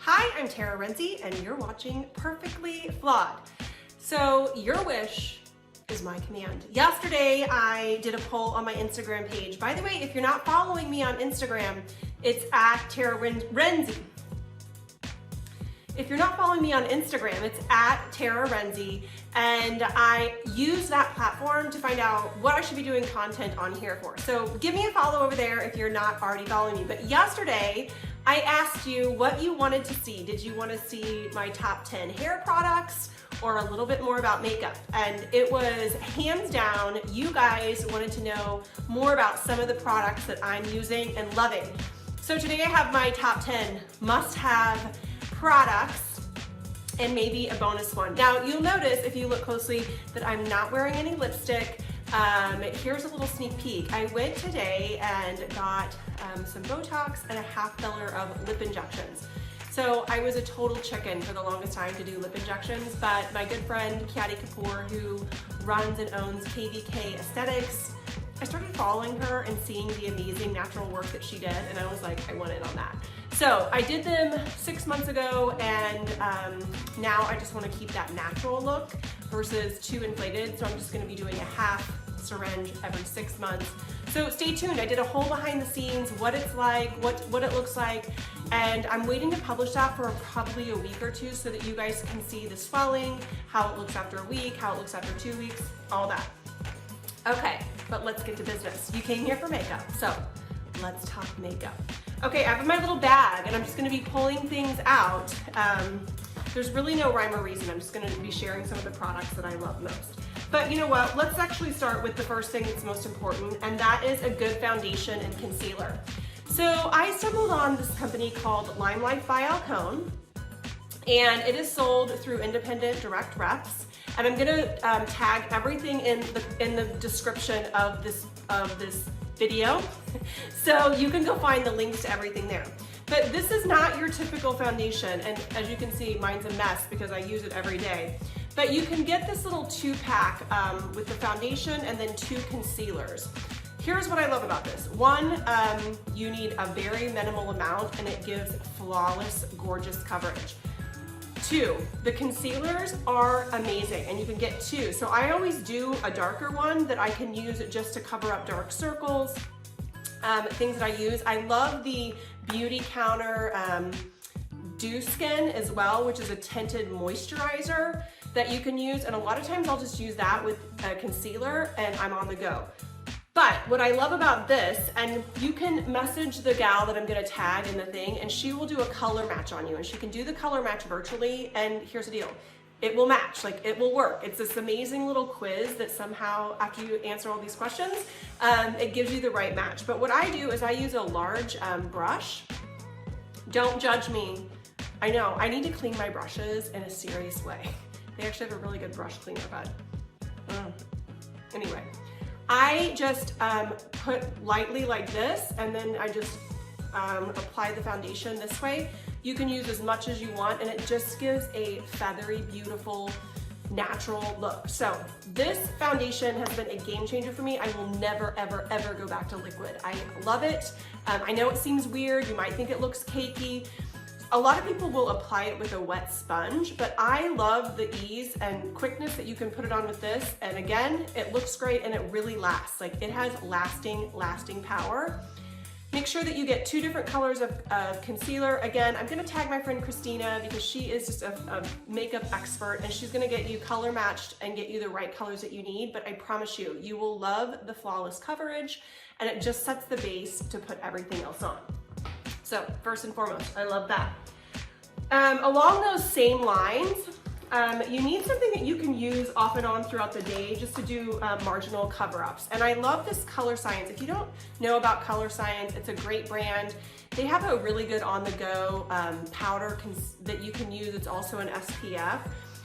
Hi, I'm Tara Renzi, and you're watching Perfectly Flawed. So your wish is my command. Yesterday, I did a poll on my Instagram page. By the way, if you're not following me on Instagram, it's at Tara Renzi. If you're not following me on Instagram, it's at Tara Renzi, and I use that platform to find out what I should be doing content on here for. So give me a follow over there if you're not already following me. But yesterday, I asked you what you wanted to see. Did you want to see my top 10 hair products or a little bit more about makeup? And it was hands down, you guys wanted to know more about some of the products that I'm using and loving. So today I have my top 10 must-have products and maybe a bonus one. Now you'll notice if you look closely that I'm not wearing any lipstick. Here's a little sneak peek. I went today and got some Botox and a $1/2 of lip injections. So I was a total chicken for the longest time to do lip injections, but my good friend Kiati Kapoor, who runs and owns KVK Aesthetics, I started following her and seeing the amazing natural work that she did, and I was like, I want in on that. So I did them 6 months ago, and now I just want to keep that natural look versus too inflated. So I'm just going to be doing a half syringe every 6 months. So stay tuned. I did a whole behind the scenes, what it's like, what it looks like, and I'm waiting to publish that for probably a week or two so that you guys can see the swelling, how it looks after a week, how it looks after 2 weeks, all that. Okay, but let's get to business. You came here for makeup, so let's talk makeup. Okay, I have my little bag, and I'm just gonna be pulling things out. There's really no rhyme or reason. I'm just gonna be sharing some of the products that I love most. But you know what? Let's actually start with the first thing that's most important, and that is a good foundation and concealer. So I stumbled on this company called LimeLife by Alcone, and it is sold through independent direct reps. And I'm gonna tag everything in the description of this video, so you can go find the links to everything there. But this is not your typical foundation, and as you can see, mine's a mess because I use it every day. But you can get this little 2-pack with the foundation and then 2 concealers. Here's what I love about this. One, you need a very minimal amount, and it gives flawless, gorgeous coverage. 2, the concealers are amazing, and you can get 2. So I always do a darker one that I can use just to cover up dark circles, things that I use. I love the Beauty Counter Dew Skin as well, which is a tinted moisturizer that you can use. And a lot of times I'll just use that with a concealer and I'm on the go. But what I love about this, and you can message the gal that I'm gonna tag in the thing, and she will do a color match on you, and she can do the color match virtually, and here's the deal. It will match, like it will work. It's this amazing little quiz that somehow, after you answer all these questions, it gives you the right match. But what I do is I use a large brush. Don't judge me. I know, I need to clean my brushes in a serious way. They actually have a really good brush cleaner, but anyway. I just put lightly like this, and then I just apply the foundation this way. You can use as much as you want, and it just gives a feathery, beautiful, natural look. So this foundation has been a game changer for me. I will never, ever, ever go back to liquid. I love it. I know it seems weird. You might think it looks cakey. A lot of people will apply it with a wet sponge, but I love the ease and quickness that you can put it on with this. And again, it looks great and it really lasts. Like it has lasting power. Make sure that you get 2 different colors of concealer. Again, I'm gonna tag my friend Christina because she is just a makeup expert, and she's gonna get you color matched and get you the right colors that you need. But I promise you, you will love the flawless coverage, and it just sets the base to put everything else on. So first and foremost, I love that. Along those same lines, you need something that you can use off and on throughout the day just to do marginal cover-ups. And I love this Colorscience. If you don't know about Colorscience, it's a great brand. They have a really good on-the-go powder that you can use. It's also an SPF.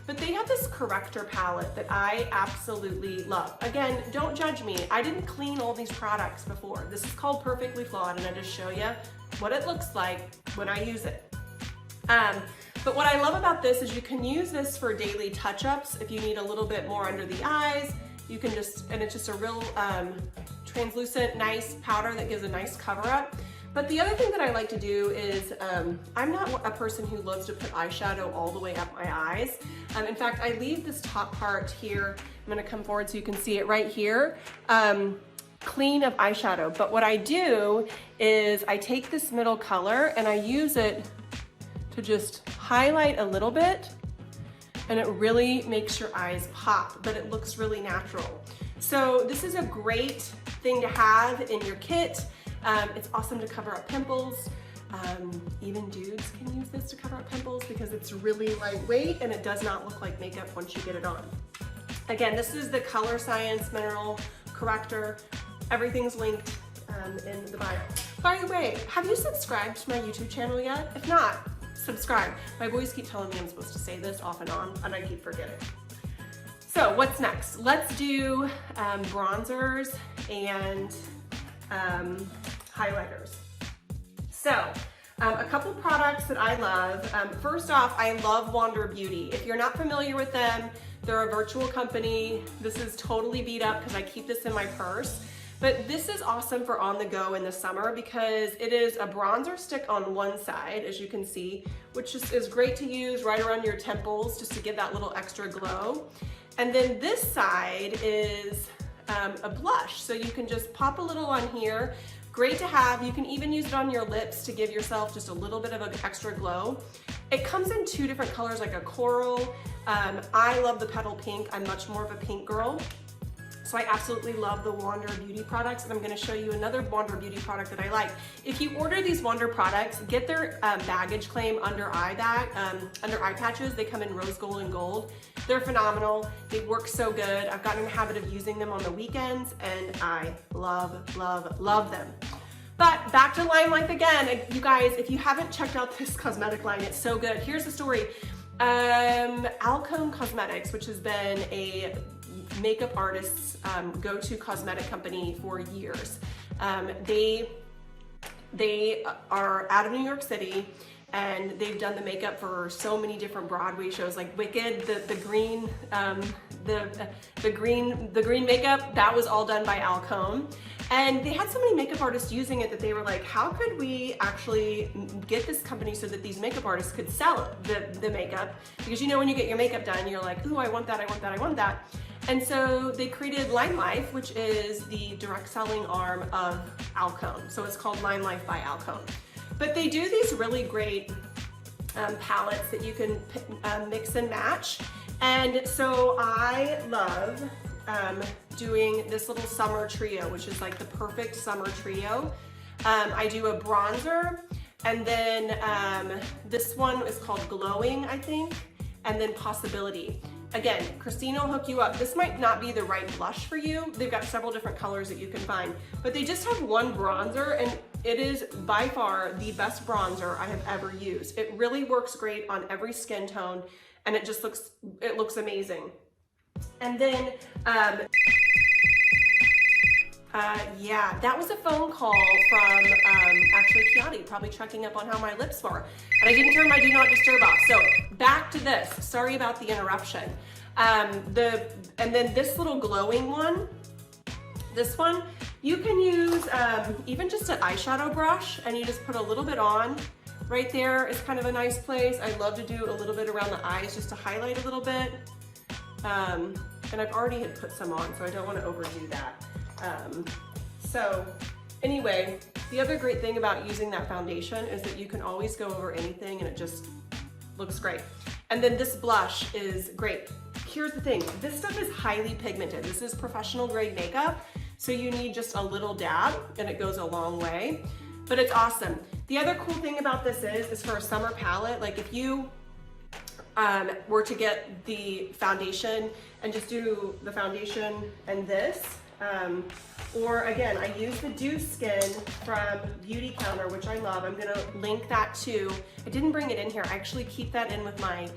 But they have this corrector palette that I absolutely love. Again, don't judge me. I didn't clean all these products before. This is called Perfectly Flawed, and I just show you what it looks like when I use it. But what I love about this is you can use this for daily touch-ups. If you need a little bit more under the eyes, you can just, and it's just a real translucent, nice powder that gives a nice cover-up. But the other thing that I like to do is, I'm not a person who loves to put eyeshadow all the way up my eyes. In fact, I leave this top part here. I'm gonna come forward so you can see it right here. Clean of eyeshadow. But what I do is I take this middle color and I use it to just highlight a little bit, and it really makes your eyes pop, but it looks really natural. So this is a great thing to have in your kit. It's awesome to cover up pimples. Even dudes can use this to cover up pimples because it's really lightweight and it does not look like makeup once you get it on. Again, this is the Colorscience Mineral Corrector. Everything's linked in the bio. By the way, have you subscribed to my YouTube channel yet? If not, subscribe. My boys keep telling me I'm supposed to say this off and on, and I keep forgetting. So what's next? Let's do bronzers and highlighters. So a couple products that I love. First off, I love Wander Beauty. If you're not familiar with them, they're a virtual company. This is totally beat up because I keep this in my purse. But this is awesome for on the go in the summer because it is a bronzer stick on one side, as you can see, which is great to use right around your temples just to give that little extra glow. And then this side is a blush. So you can just pop a little on here. Great to have. You can even use it on your lips to give yourself just a little bit of an extra glow. It comes in two different colors, like a coral. I love the petal pink. I'm much more of a pink girl. So I absolutely love the Wander Beauty products, and I'm gonna show you another Wander Beauty product that I like. If you order these Wander products, get their baggage claim under eye patches. They come in rose gold and gold. They're phenomenal. They work so good. I've gotten in the habit of using them on the weekends, and I love, love, love them. But back to LimeLife again. You guys, if you haven't checked out this cosmetic line, it's so good. Here's the story. Alcone Cosmetics, which has been a makeup artist's go-to cosmetic company for years. They are out of New York City, and they've done the makeup for so many different Broadway shows like Wicked, the green makeup, that was all done by Alcone. And they had so many makeup artists using it that they were like, how could we actually get this company so that these makeup artists could sell the makeup? Because you know, when you get your makeup done, you're like, ooh, I want that, I want that, I want that. And so they created LimeLife, which is the direct selling arm of Alcone. So it's called LimeLife by Alcone. But they do these really great palettes that you can mix and match. And so I love doing this little summer trio, which is like the perfect summer trio. I do a bronzer, and then this one is called Glowing, I think, and then Possibility. Again, Christina will hook you up. This might not be the right blush for you. They've got several different colors that you can find, but they just have one bronzer, and it is by far the best bronzer I have ever used. It really works great on every skin tone, and it just looks amazing. And then, yeah, that was a phone call from actually Kiati, probably checking up on how my lips were. And I didn't turn my Do Not Disturb off. So back to this. Sorry about the interruption. And then this little glowing one, this one, you can use even just an eyeshadow brush, and you just put a little bit on. Right there is kind of a nice place. I love to do a little bit around the eyes just to highlight a little bit. And I've already had put some on, so I don't want to overdo that. So anyway, the other great thing about using that foundation is that you can always go over anything and it just looks great. And then this blush is great. Here's the thing, this stuff is highly pigmented. This is professional grade makeup, so you need just a little dab and it goes a long way, but it's awesome. The other cool thing about this is for a summer palette, like if you were to get the foundation and just do the foundation and this, or again, I use the Dew Skin from Beauty Counter, which I love. I'm gonna link that too. I didn't bring it in here. I actually keep that in with my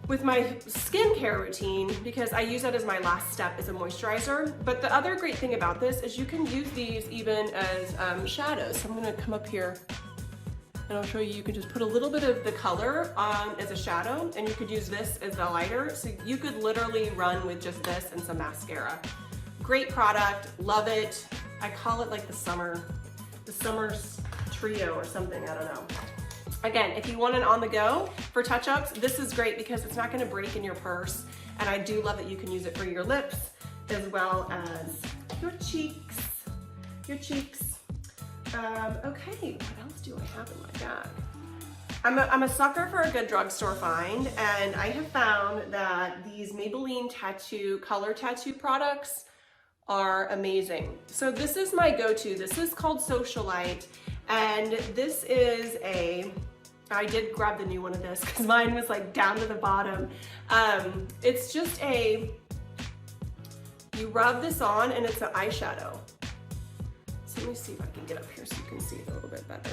skincare routine because I use that as my last step as a moisturizer. But the other great thing about this is you can use these even as shadows. So I'm gonna come up here and I'll show you, you can just put a little bit of the color on as a shadow, and you could use this as the lighter. So you could literally run with just this and some mascara. Great product, love it. I call it like the summer the Summer's Trio or something, I don't know. Again, if you want an on the go for touch-ups, this is great because it's not gonna break in your purse. And I do love that you can use it for your lips as well as your cheeks. Okay, what else do I have in my bag? I'm a sucker for a good drugstore find, and I have found that these Maybelline color tattoo products are amazing. So this is my go-to. This is called Socialite, and this is I did grab the new one of this because mine was like down to the bottom. It's just you rub this on and it's an eyeshadow. So let me see if I can get up here so you can see it a little bit better.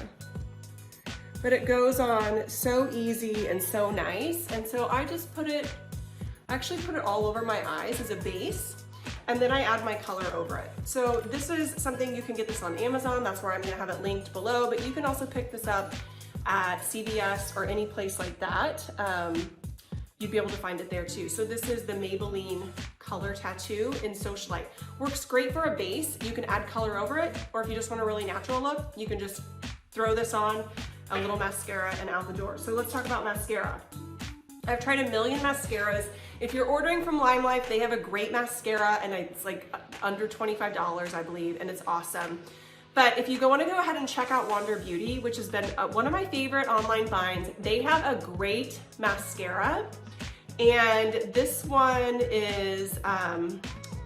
But it goes on so easy and so nice. And so I just actually put it all over my eyes as a base. And then I add my color over it. So this is something, you can get this on Amazon. That's where I'm gonna have it linked below, but you can also pick this up at CVS or any place like that. You'd be able to find it there too. So this is the Maybelline Color Tattoo in Socialite. Works great for a base. You can add color over it, or if you just want a really natural look, you can just throw this on, a little mascara, and out the door. So let's talk about mascara. I've tried a million mascaras. If you're ordering from LimeLife, they have a great mascara, and it's like under $25, I believe, and it's awesome. But if you want to go ahead and check out Wander Beauty, which has been one of my favorite online finds, they have a great mascara. And this one is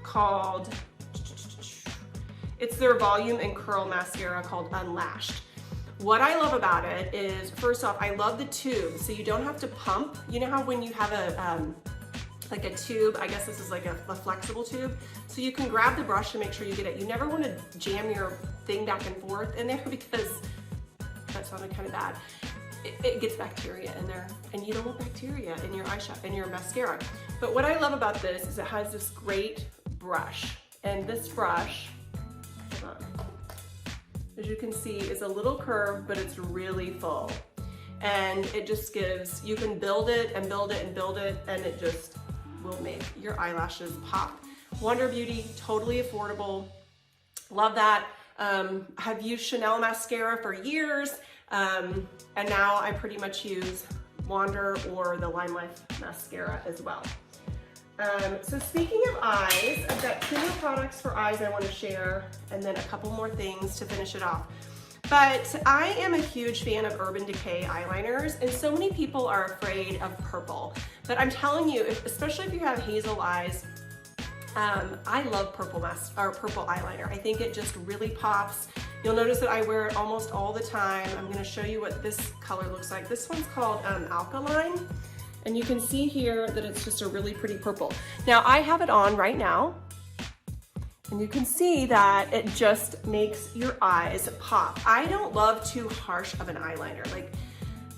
called, it's their volume and curl mascara called Unlashed. What I love about it is, first off, I love the tube, so you don't have to pump. You know how when you have like a tube, I guess this is like a flexible tube, so you can grab the brush and make sure you get it. You never want to jam your thing back and forth in there because that sounded kind of bad. It gets bacteria in there, and you don't want bacteria in your eyeshadow, in your mascara. But what I love about this is it has this great brush, and this brush, hold on, as you can see, is a little curved, but it's really full. And it just gives, you can build it and build it and build it, and it just will make your eyelashes pop. Wander Beauty, totally affordable. Love that. I've used Chanel mascara for years, and now I pretty much use Wander or the LimeLife mascara as well. So speaking of eyes, I've got 2 more products for eyes I want to share, and then a couple more things to finish it off. But I am a huge fan of Urban Decay eyeliners, and so many people are afraid of purple. But I'm telling you, especially if you have hazel eyes, I love purple eyeliner. I think it just really pops. You'll notice that I wear it almost all the time. I'm going to show you what this color looks like. This one's called Alkaline, and you can see here that it's just a really pretty purple. Now I have it on right now, and you can see that it just makes your eyes pop. I don't love too harsh of an eyeliner. Like,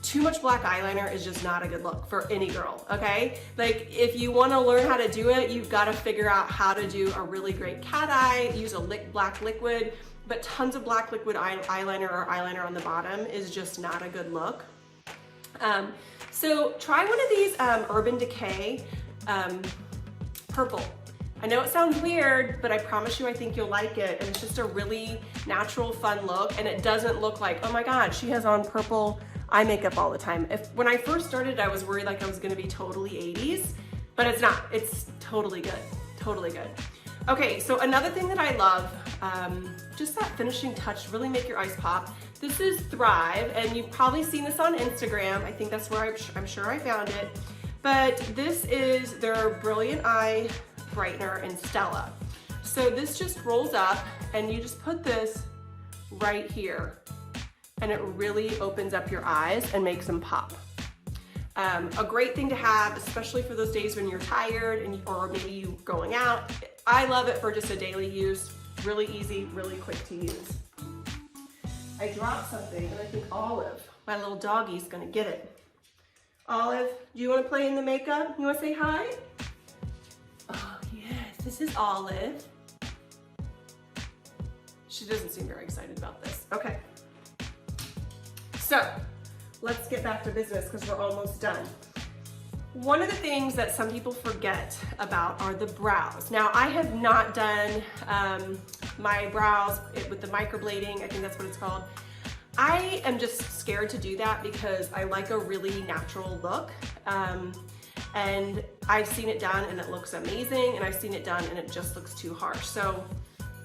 too much black eyeliner is just not a good look for any girl, okay? Like, if you wanna learn how to do it, you've gotta figure out how to do a really great cat eye, use a black liquid, but tons of black liquid eyeliner or eyeliner on the bottom is just not a good look. So try one of these Urban Decay purple. I know it sounds weird, but I promise you I think you'll like it. And it's just a really natural, fun look, and it doesn't look like, oh my God, she has on purple eye makeup all the time. When I first started, I was worried like I was gonna be totally 80s, but it's not. It's totally good, totally good. Okay, so another thing that I love, just that finishing touch to really make your eyes pop. This is Thrive, and you've probably seen this on Instagram. I think that's where I'm sure I found it. But this is their Brilliant Eye Brightener in Stella. So this just rolls up, and you just put this right here, and it really opens up your eyes and makes them pop. A great thing to have, especially for those days when you're tired or maybe you going out. I love it for just a daily use. Really easy, really quick to use. I dropped something, and I think Olive, my little doggie's gonna get it. Olive, do you want to play in the makeup? You want to say hi? Oh yes, this is Olive. She doesn't seem very excited about this. Okay. So, let's get back to business because we're almost done. One of the things that some people forget about are the brows. Now, I have not done my brows with the microblading, I think that's what it's called. I am just scared to do that because I like a really natural look. And I've seen it done and it looks amazing, and I've seen it done and it just looks too harsh. So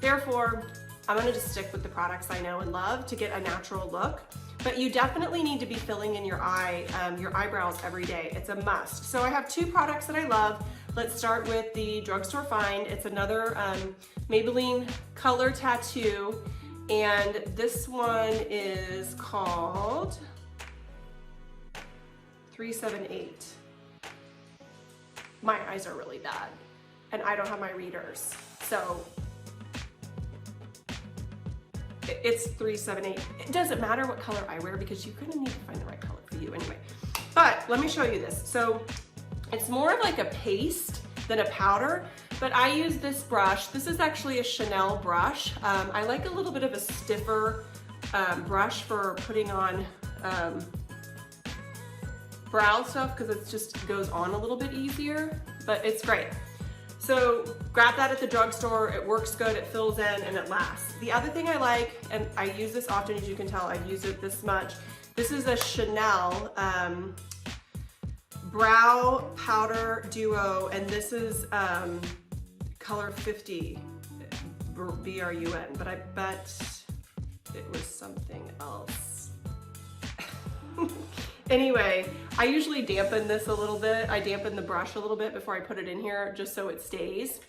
therefore, I'm gonna just stick with the products I know and love to get a natural look. But you definitely need to be filling in your eyebrows every day. It's a must. So I have two products that I love. Let's start with the drugstore find. It's another Maybelline Color Tattoo, and this one is called 378. My eyes are really bad, and I don't have my readers, so it's 378. It doesn't matter what color I wear because you're gonna need to find the right color for you anyway. But let me show you this. So it's more of like a paste than a powder, but I use this brush. This is actually a Chanel brush. I like a little bit of a stiffer brush for putting on brow stuff because it just goes on a little bit easier, but it's great. So grab that at the drugstore. It works good, it fills in, and it lasts. The other thing I like, and I use this often, as you can tell, I've used it this much. This is a Chanel Brow Powder Duo, and this is color 50, B-R-U-N, but I bet it was something else. Anyway, I usually dampen this a little bit. I dampen the brush a little bit before I put it in here just so it stays.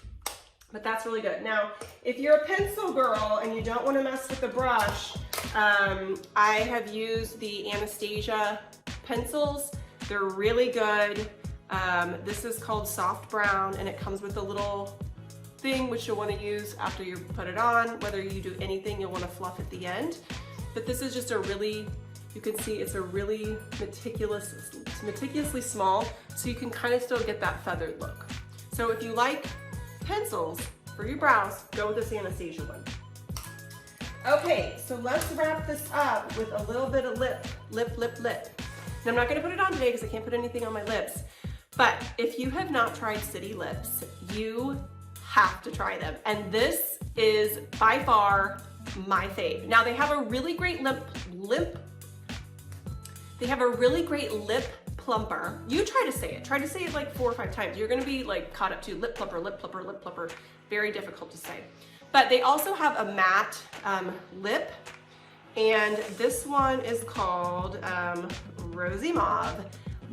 But that's really good. Now, if you're a pencil girl and you don't want to mess with the brush, I have used the Anastasia pencils. They're really good. This is called Soft Brown, and it comes with a little thing which you'll want to use after you put it on. Whether you do anything, you'll want to fluff at the end. But this is just a really, you can see it's a really meticulously small, so you can kind of still get that feathered look. So if you like pencils for your brows, go with this Anastasia one. Okay, so let's wrap this up with a little bit of lip. And I'm not gonna put it on today because I can't put anything on my lips, but if you have not tried CityLips, you have to try them. And this is by far my fave. Now they have a really great lip plumper. You try to say it like 4 or 5 times. You're gonna be like caught up to lip plumper. Very difficult to say. But they also have a matte lip, and this one is called Rosy Mauve.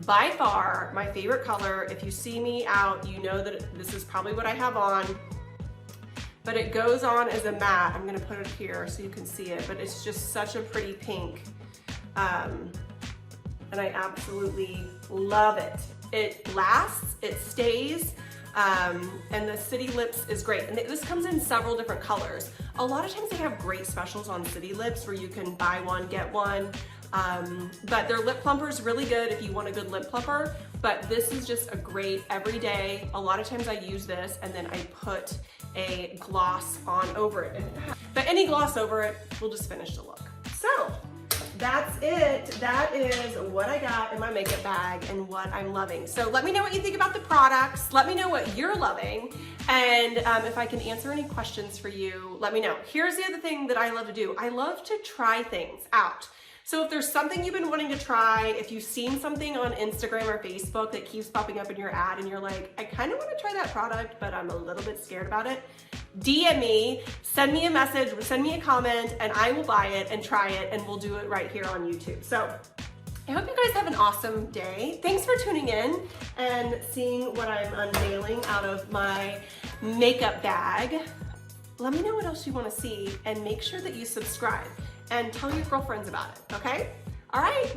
By far my favorite color. If you see me out, you know that this is probably what I have on. But it goes on as a matte. I'm gonna put it here so you can see it, but it's just such a pretty pink. And I absolutely love it. It lasts, it stays, and the CityLips is great. And this comes in several different colors. A lot of times they have great specials on CityLips where you can buy one, get one. But their lip plumper is really good if you want a good lip plumper, but this is just a great everyday. A lot of times I use this and then I put a gloss on over it. But any gloss over it will just finish the look. So that's it. That is what I got in my makeup bag and what I'm loving. So let me know what you think about the products. Let me know what you're loving. And if I can answer any questions for you, let me know. Here's the other thing that I love to do. I love to try things out. So if there's something you've been wanting to try, if you've seen something on Instagram or Facebook that keeps popping up in your ad and you're like, I kind of want to try that product, but I'm a little bit scared about it, DM me, send me a message, send me a comment, and I will buy it and try it, and we'll do it right here on YouTube. So I hope you guys have an awesome day. Thanks for tuning in and seeing what I'm unveiling out of my makeup bag. Let me know what else you want to see, and make sure that you subscribe and tell your girlfriends about it, okay? All right.